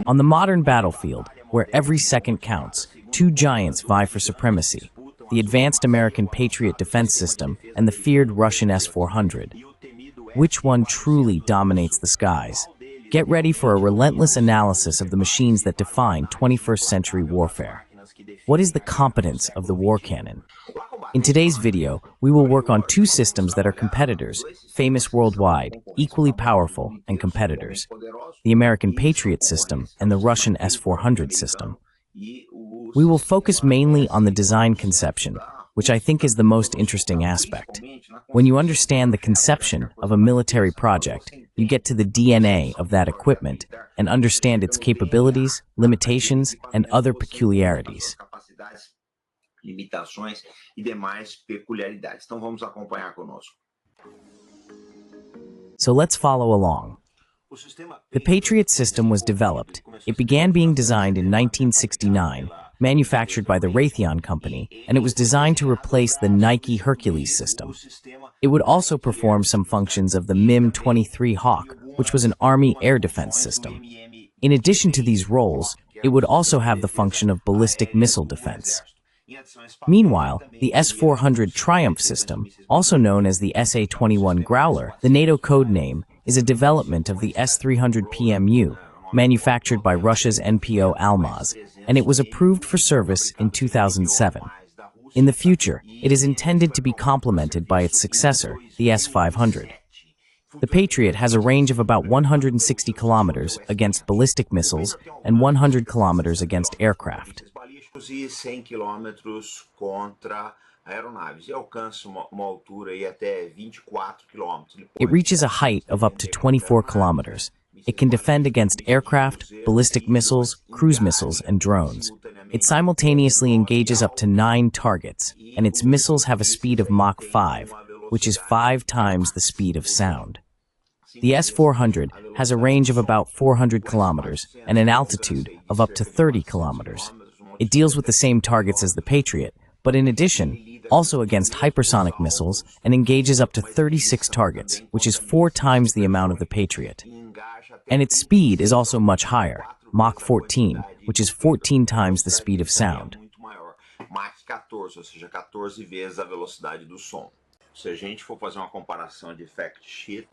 On the modern battlefield, where every second counts, two giants vie for supremacy: the advanced American Patriot defense system and the feared Russian S-400. Which one truly dominates the skies? Get ready for a relentless analysis of the machines that define 21st century warfare. What is the competence of the war cannon? In today's video, we will work on two systems that are competitors, famous worldwide, equally powerful, and competitors: the American Patriot system and the Russian S-400 system. We will focus mainly on the design conception, which I think is the most interesting aspect. When you understand the conception of a military project, you get to the DNA of that equipment and understand its capabilities, limitations, and other peculiarities. So let's follow along. The Patriot system was developed. It began being designed in 1969, manufactured by the Raytheon Company, and it was designed to replace the Nike Hercules system. It would also perform some functions of the MiM-23 Hawk, which was an Army air defense system. In addition to these roles, it would also have the function of ballistic missile defense. Meanwhile, the S-400 Triumph system, also known as the SA-21 Growler, the NATO code name, is a development of the S-300 PMU, manufactured by Russia's NPO Almaz, and it was approved for service in 2007. In the future, it is intended to be complemented by its successor, the S-500. The Patriot has a range of about 160 kilometers against ballistic missiles and 100 kilometers against aircraft. It reaches a height of up to 24 kilometers. It can defend against aircraft, ballistic missiles, cruise missiles, and drones. It simultaneously engages up to 9 targets, and its missiles have a speed of Mach 5, which is 5 times the speed of sound. The S-400 has a range of about 400 kilometers and an altitude of up to 30 kilometers. It deals with the same targets as the Patriot, but in addition, also against hypersonic missiles, and engages up to 36 targets, which is 4 times the amount of the Patriot. And its speed is also much higher, Mach 14, which is 14 times the speed of sound.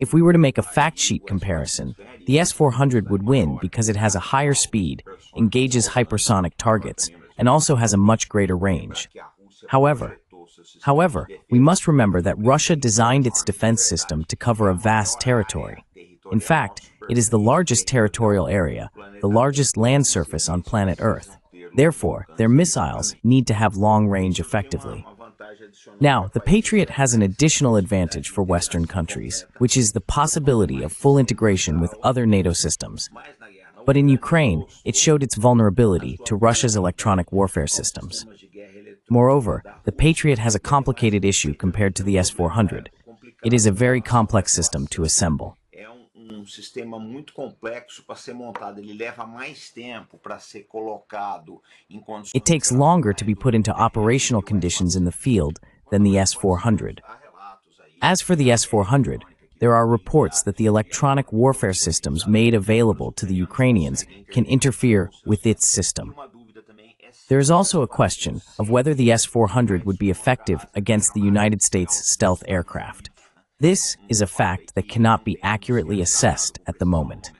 If we were to make a fact sheet comparison, the S-400 would win because it has a higher speed, engages hypersonic targets, and also has a much greater range. However, we must remember that Russia designed its defense system to cover a vast territory. In fact, it is the largest territorial area, the largest land surface on planet Earth. Therefore, their missiles need to have long range effectively. Now, the Patriot has an additional advantage for Western countries, which is the possibility of full integration with other NATO systems. But in Ukraine, it showed its vulnerability to Russia's electronic warfare systems. Moreover, the Patriot has a complicated issue compared to the S-400. It is a very complex system to assemble. It takes longer to be put into operational conditions in the field than the S-400. As for the S-400, there are reports that the electronic warfare systems made available to the Ukrainians can interfere with its system. There is also a question of whether the S-400 would be effective against the United States stealth aircraft. This is a fact that cannot be accurately assessed at the moment.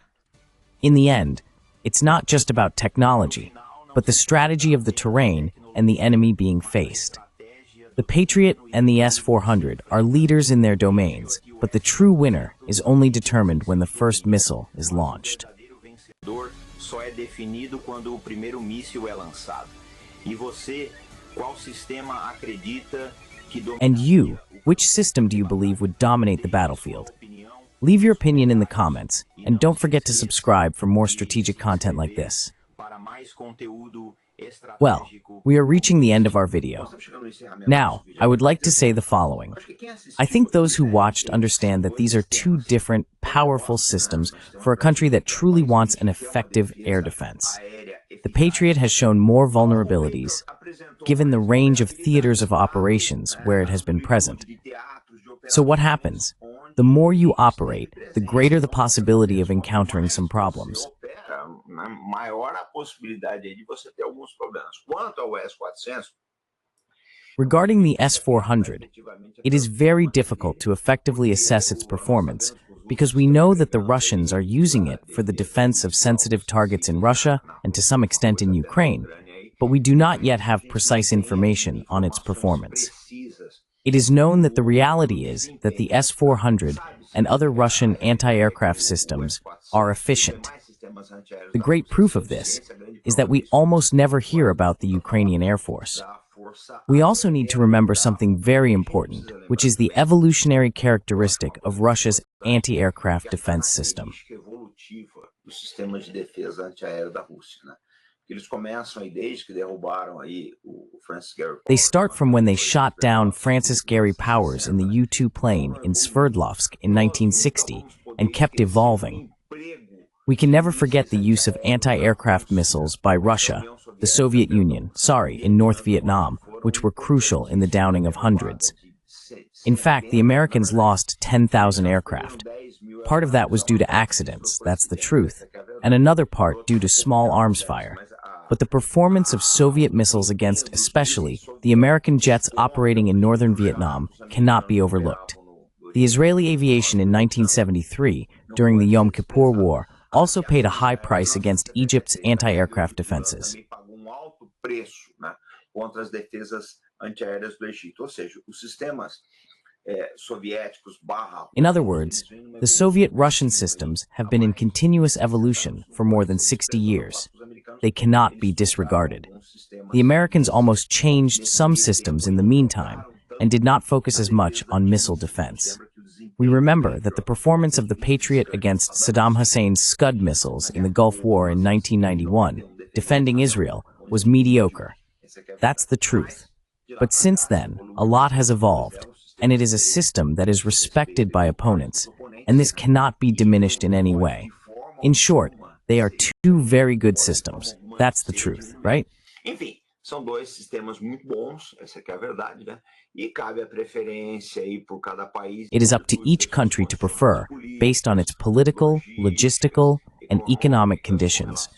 In the end, it's not just about technology, but the strategy of the terrain and the enemy being faced. The Patriot and the S-400 are leaders in their domains, but the true winner is only determined when the first missile is launched. And you, which system do you believe would dominate the battlefield? Leave your opinion in the comments, and don't forget to subscribe for more strategic content like this. Well, we are reaching the end of our video. Now, I would like to say the following. I think those who watched understand that these are two different, powerful systems for a country that truly wants an effective air defense. The Patriot has shown more vulnerabilities, given the range of theaters of operations where it has been present. So what happens? The more you operate, the greater the possibility of encountering some problems. maior a possibilidade aí de você ter alguns problemas. Quanto ao S-400, Regarding the S-400, it is very difficult to effectively assess its performance because we know that the Russians are using it for the defense of sensitive targets in Russia and to some extent in Ukraine, but we do not yet have precise information on its performance. It is known that the reality is that the S-400 and other Russian anti-aircraft systems are efficient. The great proof of this is that we almost never hear about the Ukrainian Air Force. We also need to remember something very important, which is the evolutionary characteristic of Russia's anti-aircraft defense system. They start from when they shot down Francis Gary Powers in the U-2 plane in Sverdlovsk in 1960 and kept evolving. We can never forget the use of anti-aircraft missiles by Russia, the Soviet Union, in North Vietnam, which were crucial in the downing of hundreds. In fact, the Americans lost 10,000 aircraft. Part of that was due to accidents, that's the truth, and another part due to small arms fire. But the performance of Soviet missiles against, especially, the American jets operating in northern Vietnam cannot be overlooked. The Israeli aviation in 1973, during the Yom Kippur War, also paid a high price against Egypt's anti-aircraft defenses. In other words, the Soviet-Russian systems have been in continuous evolution for more than 60 years. They cannot be disregarded. The Americans almost changed some systems in the meantime and did not focus as much on missile defense. We remember that the performance of the Patriot against Saddam Hussein's Scud missiles in the Gulf War in 1991, defending Israel, was mediocre. That's the truth. But since then, a lot has evolved, and it is a system that is respected by opponents, and this cannot be diminished in any way. In short, they are two very good systems. That's the truth, right? São dois sistemas muito bons, essa que é a verdade, né? E cabe a preferência aí por cada país. It is up to each country to prefer, based on its political, logistical, and economic conditions,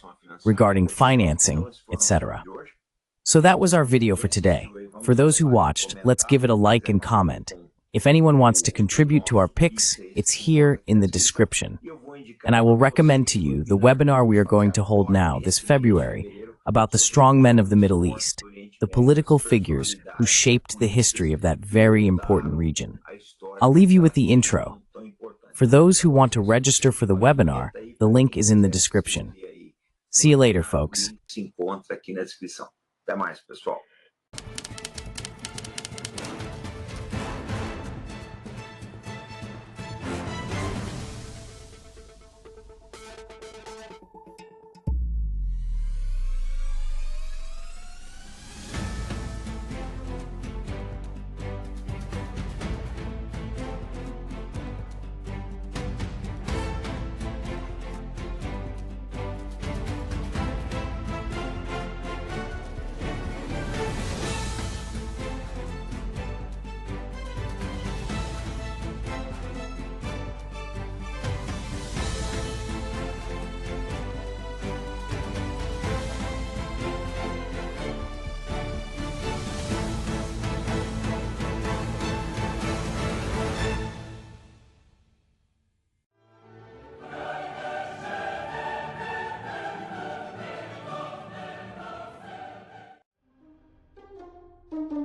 regarding financing, etc. So that was our video for today. For those who watched, let's give it a like and comment. If anyone wants to contribute to our picks, it's here in the description. And I will recommend to you the webinar we are going to hold now this February about the strong men of the Middle East, the political figures who shaped the history of that very important region. I'll leave you with the intro. For those who want to register for the webinar, the link is in the description. See you later, folks. Até mais, pessoal.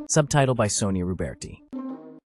Subtitle by Sonia Ruberti.